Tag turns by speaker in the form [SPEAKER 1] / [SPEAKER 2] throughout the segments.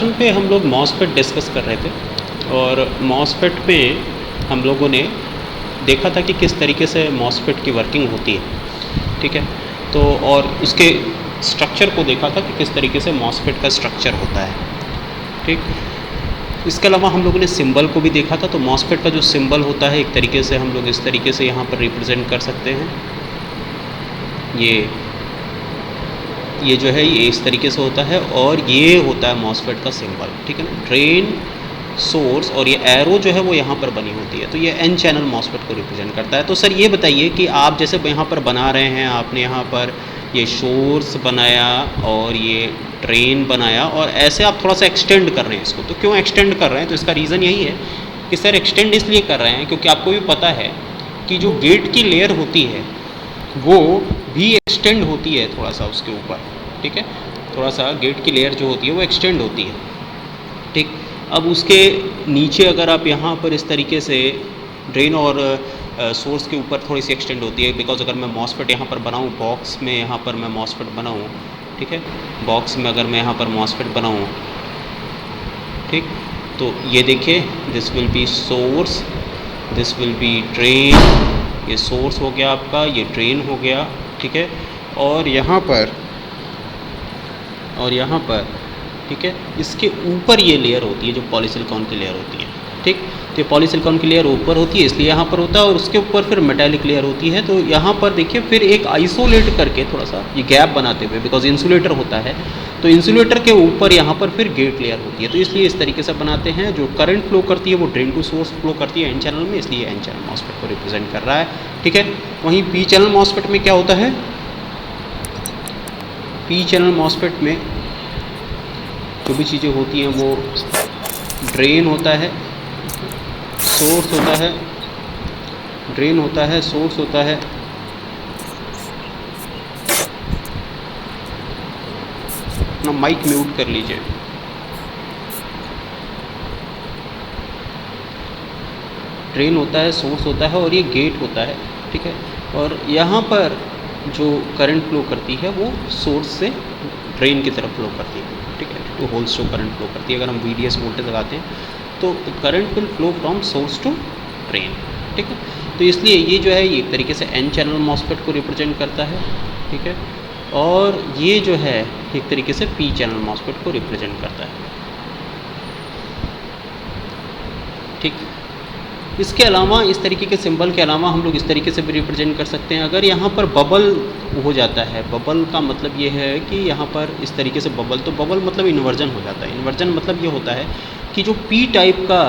[SPEAKER 1] Term पे हम लोग मॉसफेट डिस्कस कर रहे थे और मॉसफेट में हम लोगों ने देखा था कि किस तरीके से मॉसफेट की वर्किंग होती है, ठीक है। तो और उसके स्ट्रक्चर को देखा था कि किस तरीके से मॉसफेट का स्ट्रक्चर होता है, ठीक। इसके अलावा हम लोगों ने सिंबल को भी देखा था। तो मॉसफेट का जो सिंबल होता है एक तरीके से हम लोग इस तरीके से यहाँ पर रिप्रेजेंट कर सकते हैं। ये जो है ये इस तरीके से होता है और ये होता है मॉसफेट का सिंबल, ठीक है ना। ड्रेन, सोर्स और ये एरो जो है वो यहाँ पर बनी होती है। तो ये एन चैनल मॉसफेट को रिप्रेजेंट करता है। तो सर ये बताइए कि आप जैसे यहाँ पर बना रहे हैं, आपने यहाँ पर ये सोर्स बनाया और ये ड्रेन बनाया और ऐसे आप थोड़ा सा एक्सटेंड कर रहे हैं इसको। तो क्यों एक्सटेंड कर रहे हैं? तो इसका रीज़न यही है कि सर एक्सटेंड इसलिए कर रहे हैं क्योंकि आपको भी पता है कि जो गेट की लेयर होती है वो भी एक्सटेंड होती है थोड़ा सा उसके ऊपर, ठीक है। थोड़ा सा गेट की लेयर जो होती है वो एक्सटेंड होती है, ठीक। अब उसके नीचे अगर आप यहाँ पर इस तरीके से ड्रेन और सोर्स के ऊपर थोड़ी सी एक्सटेंड होती है। बिकॉज अगर मैं मॉसफेट यहाँ पर बनाऊँ, बॉक्स में यहाँ पर मैं मॉसफेट बनाऊँ, ठीक है, बॉक्स में अगर मैं यहाँ पर मॉसफेट बनाऊँ, ठीक, तो ये देखिए this will be source, this will B drain, ये सोर्स हो गया आपका, ये ड्रेन हो गया, ठीक है। और यहाँ पर ठीक है, इसके ऊपर ये लेयर होती है जो पॉलीसिलिकॉन की लेयर होती है, ठीक। तो ये पॉलीसिलिकॉन की लेयर ऊपर होती है इसलिए यहाँ पर होता है और उसके ऊपर फिर मेटालिक लेयर होती है। तो यहाँ पर देखिए फिर एक आइसोलेट करके थोड़ा सा ये गैप बनाते हुए, बिकॉज इंसुलेटर होता है तो इंसुलेटर के ऊपर यहाँ पर फिर गेट लेयर होती है। तो इसलिए इस तरीके से बनाते हैं। जो करंट फ्लो करती है वो ड्रेन टू सोर्स फ्लो करती है एन चैनल में, इसलिए एन चैनल मॉसफेट को रिप्रेजेंट कर रहा है, ठीक है। वहीं पी चैनल मॉसफेट में क्या होता है? पी चैनल मॉसफेट में जो भी चीज़ें होती हैं वो ड्रेन होता है, सोर्स होता है, ड्रेन होता है, सोर्स होता है, अपना माइक म्यूट कर लीजिए। ड्रेन होता है, सोर्स होता है और ये गेट होता है, ठीक है। और यहाँ पर जो करंट फ्लो करती है वो सोर्स से ड्रेन की तरफ फ्लो करती है, ठीक है। To holes to current flow करती है। अगर हम VDS वोल्टेज लगाते हैं तो current will flow from source to drain, ठीक है। तो इसलिए ये जो है ये एक तरीके से एन चैनल मॉसफेट को रिप्रेजेंट करता है, ठीक है। और ये जो है एक तरीके से पी चैनल मॉसफेट को रिप्रेजेंट करता है, ठीक। इसके अलावा इस तरीके के सिंबल के अलावा हम लोग इस तरीके से भी रिप्रेजेंट कर सकते हैं। अगर यहाँ पर बबल हो जाता है, बबल का मतलब ये है कि यहाँ पर इस तरीके से बबल, तो बबल मतलब इन्वर्जन हो जाता है। इन्वर्जन मतलब ये होता है कि जो पी टाइप का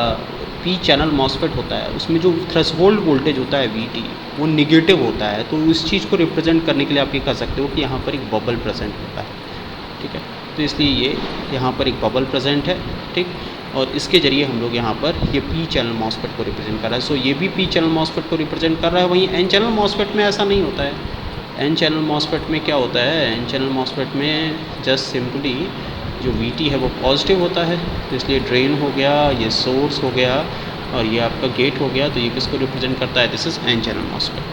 [SPEAKER 1] पी चैनल मॉसफेट होता है उसमें जो थ्रेशोल्ड वोल्टेज होता है VT वो निगेटिव होता है। तो इस चीज़ को रिप्रेजेंट करने के लिए आप ये कह सकते हो कि यहाँ पर एक बबल प्रेजेंट होता है, ठीक है। तो इसलिए ये यहाँ पर एक बबल प्रेजेंट है, ठीक। और इसके ज़रिए हम लोग यहाँ पर ये पी चैनल मॉसफेट को रिप्रेजेंट कर रहा है। सो ये भी पी चैनल मॉसफेट को रिप्रेजेंट कर रहा है। वहीं एन चैनल मॉसफेट में ऐसा नहीं होता है। एन चैनल मॉसफेट में क्या होता है? एन चैनल मॉसफेट में जस्ट सिंपली जो VT है वो पॉजिटिव होता है, तो इसलिए ड्रेन हो गया, ये सोर्स हो गया और ये आपका गेट हो गया। तो ये किसको रिप्रेजेंट करता है? This is an channel MOSFET,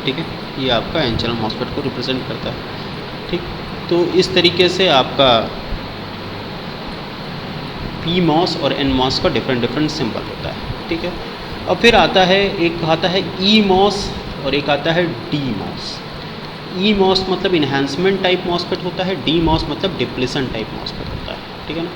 [SPEAKER 1] ठीक है। ये आपका एन चैनल मॉसफेट को रिप्रेजेंट करता है, ठीक। तो इस तरीके से आपका PMOS और NMOS का डिफरेंट सिंबल होता है, ठीक है। अब फिर आता है एक आता है EMOS और एक आता है DMOS। EMOS मतलब इन्हांसमेंट टाइप मॉसफेट होता है, DMOS मतलब डिप्लीशन टाइप मॉसफेट होता है, ठीक है ना।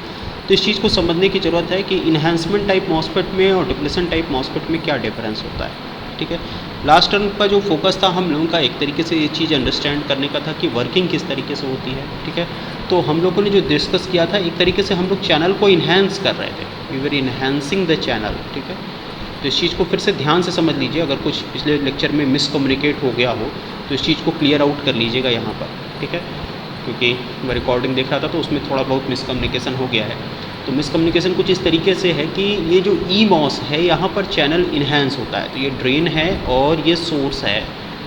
[SPEAKER 1] तो इस चीज़ को समझने की ज़रूरत है कि इन्हांसमेंट टाइप मॉसफेट में और डिप्लीशन टाइप मॉसफेट में क्या डिफरेंस होता है, ठीक है। लास्ट टर्म का जो फोकस था हम लोगों का एक तरीके से ये चीज़ अंडरस्टैंड करने का था कि वर्किंग किस तरीके से होती है, ठीक है। तो हम लोगों ने जो डिस्कस किया था एक तरीके से हम लोग चैनल को इन्हेंस कर रहे थे, we were enhancing the channel, ठीक है। तो इस चीज़ को फिर से ध्यान से समझ लीजिए। अगर कुछ पिछले लेक्चर में मिसकम्युनिकेट हो गया हो तो इस चीज़ को क्लियर आउट कर लीजिएगा यहाँ पर, ठीक है। क्योंकि मैं रिकॉर्डिंग देख रहा था तो उसमें थोड़ा बहुत मिसकम्युनिकेशन हो गया है। तो मिसकम्युनिकेशन कुछ इस तरीके से है कि ये जो EMOS है यहाँ पर चैनल इन्हेंस होता है। तो ये ड्रेन है और ये सोर्स है,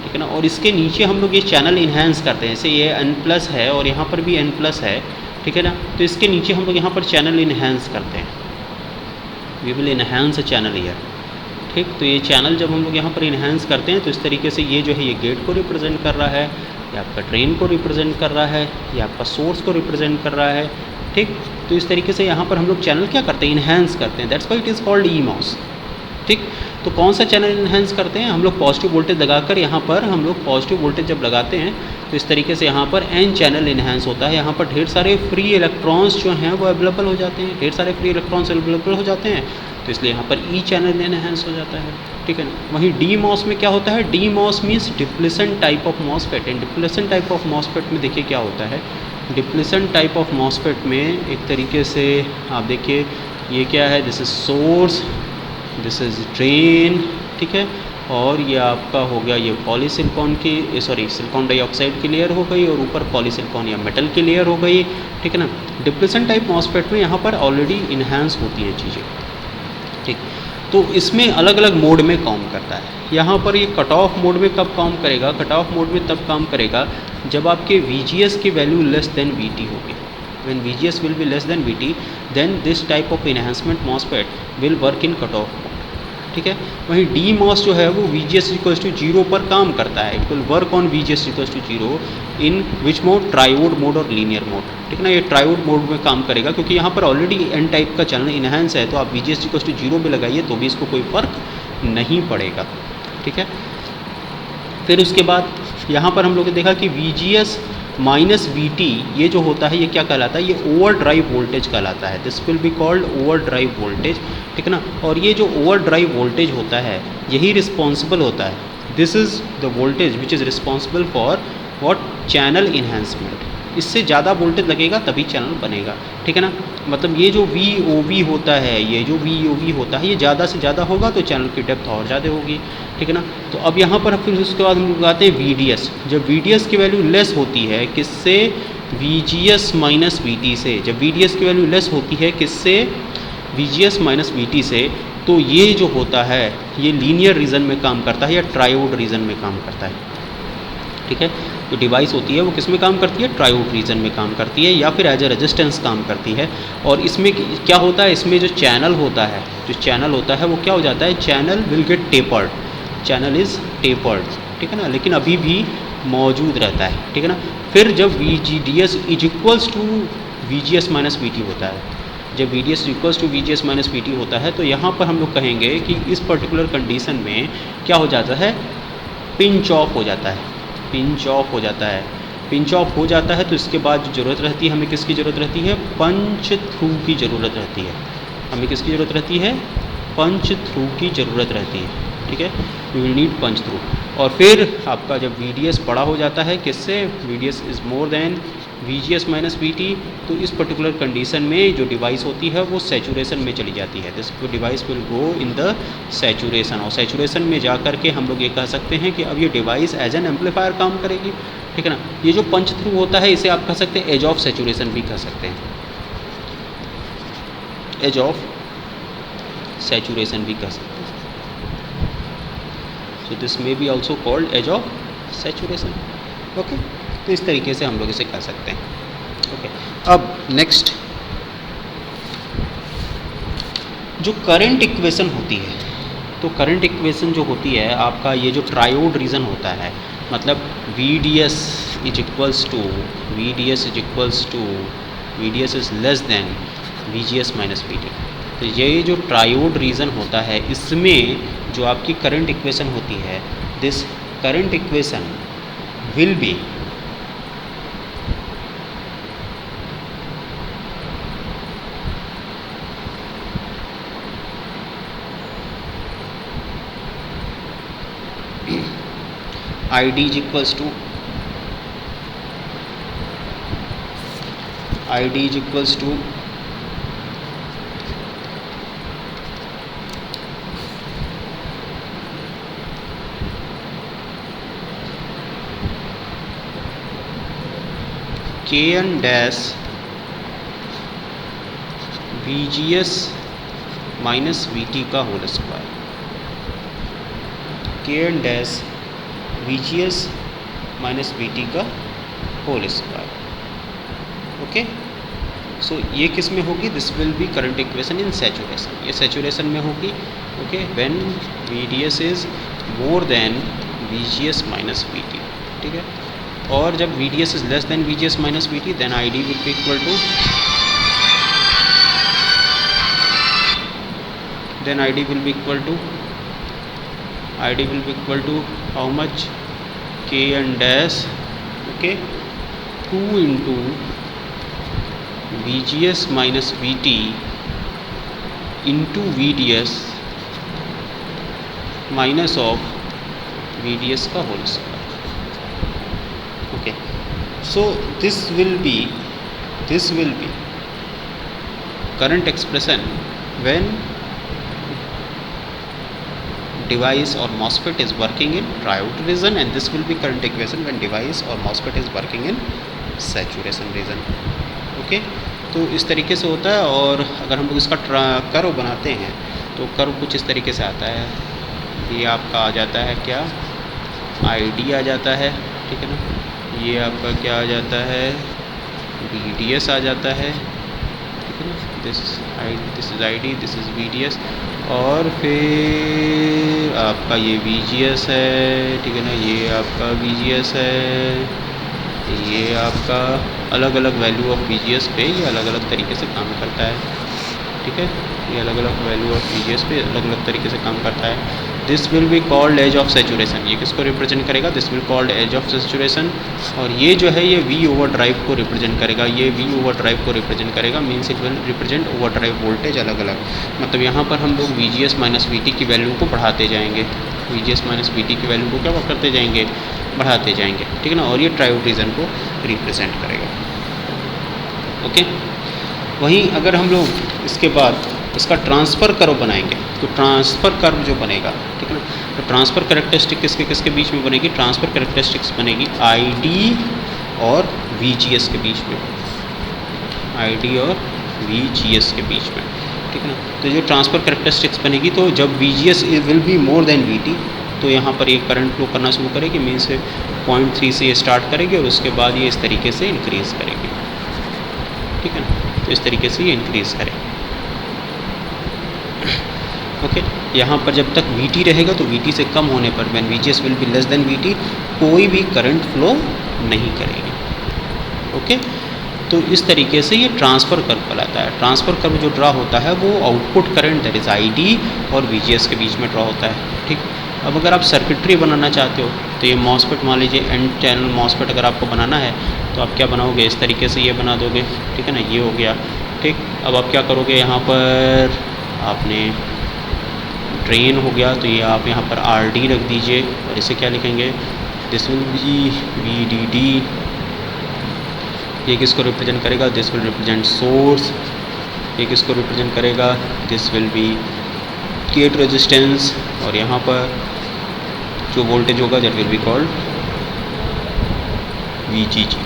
[SPEAKER 1] ठीक है ना। और इसके नीचे हम लोग ये चैनल इन्हेंस करते हैं। जैसे ये N+ है और यहाँ पर भी N+ है, ठीक है ना। तो इसके नीचे हम लोग यहाँ पर चैनल इन्हेंस करते हैं, we will enhance a channel here, ठीक। तो ये चैनल जब हम लोग यहाँ पर इन्हेंस करते हैं तो इस तरीके से ये जो है ये गेट को रिप्रेजेंट कर रहा है ये आपका ड्रेन को रिप्रेजेंट कर रहा है, ये आपका सोर्स को रिप्रेजेंट कर रहा है, ठीक। तो इस तरीके से यहाँ पर हम लोग चैनल क्या करते हैं, इन्हेंस करते हैं, that's why it is called emos, ठीक। तो कौन सा चैनल इन्हेंस करते हैं, हम लोग पॉजिटिव वोल्टेज लगाकर, यहाँ पर हम लोग पॉजिटिव वोल्टेज जब लगाते हैं तो इस तरीके से यहाँ पर एन चैनल इन्हेंस होता है, यहाँ पर ढेर सारे फ्री इलेक्ट्रॉन्स जो हैं वो अवेलेबल हो जाते हैं, ढेर सारे फ्री इलेक्ट्रॉन्स अवेलेबल हो जाते हैं, तो इसलिए यहाँ पर ई चैनल इन्हेंस हो जाता है, ठीक है ना। वहीं डी मॉस में क्या होता है, D MOS means depletion type of MOSFET, and depletion type of MOSFET में देखिए क्या होता है, डिप्लेशन टाइप ऑफ मॉसफेट में एक तरीके से आप देखिए ये क्या है, this is source, this is drain, ठीक है, और ये आपका हो गया ये पॉलीसिलिकॉन की सॉरी सिलिकॉन डाइऑक्साइड की लेयर हो गई और ऊपर पॉलीसिलिकॉन या मेटल की लेयर हो गई, ठीक है ना। डिप्लेशन टाइप मॉसफेट में यहाँ पर ऑलरेडी इन्हांस होती हैं चीज़ें, ठीक। तो इसमें अलग अलग मोड में काम करता है, यहाँ पर ये कट ऑफ मोड में कब काम करेगा, कट ऑफ मोड में तब काम करेगा जब आपके VGS की वैल्यू लेस देन VT होगी। When VGS will be less than VT, then this type of enhancement MOSFET will work in cut off mode, ठीक है। वहीं DMOS जो है वो VGS equals to 0 पर काम करता है, it will work on VGS equals to 0 in which mode, triode mode और लीनियर मोड, ठीक है ना। ये ट्रायोड मोड में काम करेगा क्योंकि यहाँ पर ऑलरेडी N टाइप का चैनल इन्हेंस है, तो आप VGS equals to 0 पे लगाइए तो भी इसको कोई फ़र्क नहीं पड़ेगा, ठीक है। फिर उसके बाद यहाँ पर हम लोग ने देखा कि VGS माइनस VT ये जो होता है ये क्या कहलाता है, ये ओवर ड्राइव वोल्टेज कहलाता है, this will be called over drive voltage, ठीक है ना। और ये जो ओवर ड्राइव वोल्टेज होता है यही रिस्पॉन्सिबल होता है, this is the voltage which is responsible for what, channel enhancement. इससे ज़्यादा वोल्टेज लगेगा तभी चैनल बनेगा, ठीक है ना। मतलब ये जो VOV होता है, ये जो VOV होता है ये ज़्यादा से ज़्यादा होगा तो चैनल की डेप्थ और ज़्यादा होगी, ठीक है ना। तो अब यहाँ पर फिर उसके बाद हम लोग आते हैं VDS, जब VDS की वैल्यू लेस होती है किससे, VGS माइनस VT से, जब VDS की वैल्यू लेस होती है किससे, VGS माइनस VT से, तो ये जो होता है ये लीनियर रीजन में काम करता है या ट्रायोड रीजन में काम करता है, ठीक है। जो डिवाइस होती है वो किस में काम करती है, ट्रायोड रीजन में काम करती है या फिर एज ए रेजिस्टेंस काम करती है। और इसमें क्या होता है, इसमें जो चैनल होता है, जो चैनल होता है वो क्या हो जाता है, channel will get tapered, channel is tapered, ठीक है ना, लेकिन अभी भी मौजूद रहता है, ठीक है ना। फिर जब VGS is equals to VGS minus VT होता है, जब VDS equals to VGS minus VT होता है तो यहाँ पर हम लोग कहेंगे कि इस पर्टिकुलर कंडीशन में क्या हो जाता है, पिंच ऑफ हो जाता है, पिंच ऑफ हो जाता है। पिंच ऑफ हो जाता है तो इसके बाद जो ज़रूरत रहती है, हमें किसकी ज़रूरत रहती है, पंच थ्रू की ज़रूरत रहती है, हमें किसकी ज़रूरत रहती है, पंच थ्रू की ज़रूरत रहती है, ठीक है, we will need punch through. और फिर आपका जब VDS बड़ा हो जाता है किससे, VDS is more than VGS minus VT, तो इस पर्टिकुलर कंडीशन में जो डिवाइस होती है वो सैचुरेशन में चली जाती है, this device will go in the saturation, और सैचुरेशन में जा कर के हम लोग ये कह सकते हैं कि अब ये डिवाइस एज एन एम्पलीफायर काम करेगी, ठीक है ना। ये जो पंच थ्रू होता है इसे आप कह सकते हैं एज ऑफ सैचुरेशन भी कह सकते हैं, एज ऑफ सैचुरेशन भी कह सकते हैं, so this may be also called edge of saturation, okay. तो इस तरीके से हम लोग इसे कह सकते हैं, ओके। अब नेक्स्ट जो करंट इक्वेशन होती है, तो करंट इक्वेशन जो होती है आपका ये जो ट्रायोड रीजन होता है, मतलब VDS is equals to VDS is less than VGS minus VT, तो ये जो ट्रायोड रीजन होता है इसमें जो आपकी करंट इक्वेशन होती है, this current equation will be ID is equals to Kn dash VGS minus VT का whole square, Kn dash VGS minus VT का होल स्क्वायर, ओके। सो ये किस में होगी, this will be current equation in saturation, ये saturation में होगी, okay, when VDS is more than VGS minus VT, ठीक है। और जब VDS is less than VGS minus VT then ID will B equal to ID will be equal to how much? K and dash, okay, 2 into VGS minus VT into VDS minus of VDS का whole square. Okay, so this will be current expression when device or MOSFET is working in triode region, and this will be current equation when device or MOSFET is working in saturation region. Okay, तो इस तरीके से होता है। और अगर हम लोग इसका कर्व बनाते हैं तो कर्व कुछ इस तरीके से आता है। ये आपका आ जाता है क्या, ID आ जाता है, ठीक है ना। ये आपका क्या आ जाता है, VDS आ जाता है, ठीक है ना। This is ID, this is VDS, और फिर आपका ये VGS है, ठीक है ना। ये आपका VGS है, ये आपका अलग अलग वैल्यू ऑफ VGS पे ये अलग अलग तरीके से काम करता है, ठीक है। ये अलग अलग वैल्यू ऑफ VGS पे अलग अलग तरीके से काम करता है। This will be called edge of saturation. ये किसको रिप्रेजेंट करेगा, this will called edge of saturation. और ये जो है ये V ओवर ड्राइव को रिप्रेजेंट करेगा, ये V ओवर ड्राइव को रिप्रेजेंट करेगा, means it will represent over drive voltage अलग अलग। मतलब यहाँ पर हम लोग VGS माइनस VT की वैल्यू को बढ़ाते जाएंगे, VGS माइनस VT की वैल्यू को क्या करते जाएंगे, बढ़ाते जाएंगे, ठीक है ना। और ये ट्रायोड रीजन को रिप्रेजेंट करेगा। ओके, वहीं अगर हम लोग इसके बाद इसका ट्रांसफ़र कर्व बनाएंगे तो ट्रांसफ़र कर्व जो बनेगा, ठीक है ना, तो ट्रांसफ़र कैरेक्टरिस्टिक किसके किसके बीच में बनेगी, ट्रांसफ़र कैरेक्टरिस्टिक्स बनेगी ID और VGS के बीच में, ID और VGS के बीच में, ठीक है ना। तो जो ट्रांसफ़र कैरेक्टरिस्टिक्स बनेगी तो जब VGS will be more than VT तो यहाँ पर ये करंट फ्लो करना शुरू करेगी, मीन्स 0.3 से ये स्टार्ट करेगी और उसके बाद ये इस तरीके से इंक्रीज़ करेगी, ठीक है ना। तो इस तरीके से ये इंक्रीज़ करेगी। ओके, यहाँ पर जब तक VT रहेगा तो VT से कम होने पर when VGS will be less than VT कोई भी करंट फ्लो नहीं करेगी। ओके, तो इस तरीके से ये ट्रांसफ़र कर्व कहलाता है। ट्रांसफ़र कर्व जो ड्रा होता है वो output current that is ID और VGS के बीच में ड्रा होता है, ठीक। अब अगर आप सर्किट्री बनाना चाहते हो तो ये MOSFET मान लीजिए एन चैनल MOSFET अगर आपको बनाना है तो आप क्या बनाओगे, इस तरीके से ये बना दोगे, ठीक है ना। ये हो गया, ठीक। अब आप क्या करोगे, यहाँ पर आपने ड्रेन हो गया तो ये आप यहाँ पर RD रख दीजिए और इसे क्या लिखेंगे, दिस विल बी VDD। ये किसको रिप्रेजेंट करेगा, दिस विल रिप्रेजेंट सोर्स। ये किसको रिप्रेजेंट करेगा, this will be gate resistance. और यहाँ पर जो वोल्टेज होगा that will be called VGG।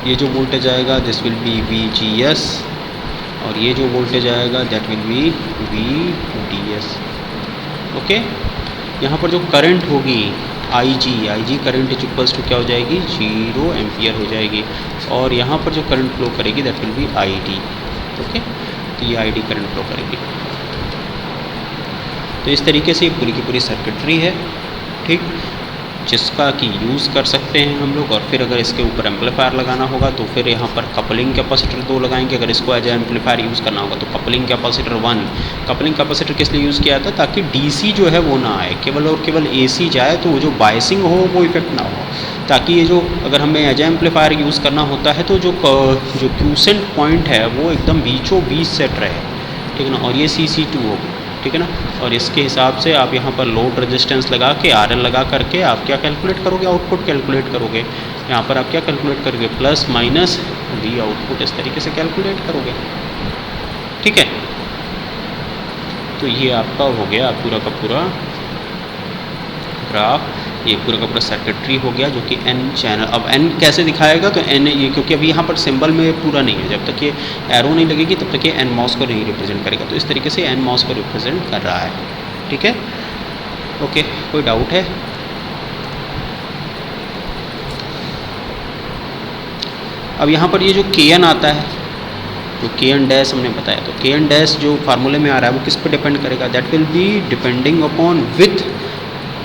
[SPEAKER 1] ये जो वोल्टेज आएगा दिस विल बी VGS और ये जो वोल्टेज आएगा that will be VDS। Okay, यहाँ पर जो करंट होगी IG current is equals to क्या हो जाएगी, 0 एम्पियर हो जाएगी। और यहाँ पर जो करंट फ्लो करेगी that will be ID। Okay, तो ये ID करंट फ्लो करेगी। तो इस तरीके से पूरी की पूरी सर्किटरी है, ठीक, जिसका कि यूज़ कर सकते हैं हम लोग। और फिर अगर इसके ऊपर एम्पलीफायर लगाना होगा तो फिर यहाँ पर कपलिंग कैपेसिटर 2 लगाएंगे। अगर इसको एज एम्पलीफायर यूज़ करना होगा तो कपलिंग कैपेसिटर 1। कपलिंग कैपेसिटर किस लिए यूज़ किया जाता है, ताकि DC जो है वो ना आए, केवल और केवल AC जाए, तो जो बायसिंग हो वो इफेक्ट ना हो। ताकि ये जो अगर हमें एज एम्पलीफायर यूज़ करना होता है तो जो क्यूसेंट पॉइंट है वो एकदम बीचों बीच सेट रहे, ठीक है ना। और ये CC2 होगी, ठीक है ना। और इसके हिसाब से आप यहाँ पर लोड रेजिस्टेंस लगा के RL लगा करके आप क्या कैलकुलेट करोगे, आउटपुट कैलकुलेट करोगे। यहाँ पर आप क्या कैलकुलेट करोगे, प्लस माइनस V आउटपुट, इस तरीके से कैलकुलेट करोगे, ठीक है। तो ये आपका हो गया पूरा का पूरा ग्राफ, ये पूरा का पूरा सर्किटरी हो गया जो कि N चैनल। अब N कैसे दिखाएगा, तो N ये क्योंकि अभी यहाँ पर सिंबल में पूरा नहीं है, जब तक ये एरो नहीं लगेगी तब तक ये NMOS को नहीं रिप्रेजेंट करेगा। तो इस तरीके से NMOS को रिप्रेजेंट कर रहा है, ठीक है। ओके, कोई डाउट है? अब यहाँ पर ये जो Kn आता है, जो Kn डैश हमने बताया, तो Kn डैश जो फार्मूले में आ रहा है वो किस पर डिपेंड करेगा, that will be depending upon width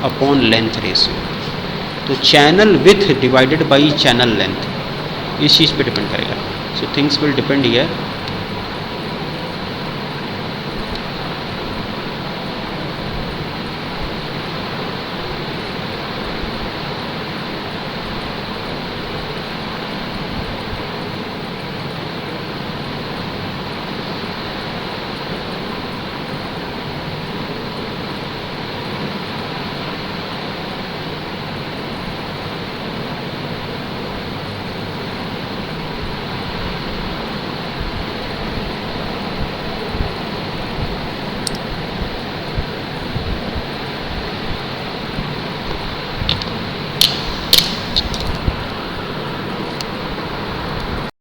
[SPEAKER 1] upon length ratio. तो channel width divided by channel length, इस चीज़ पे डिपेंड करेगा. So things will depend here.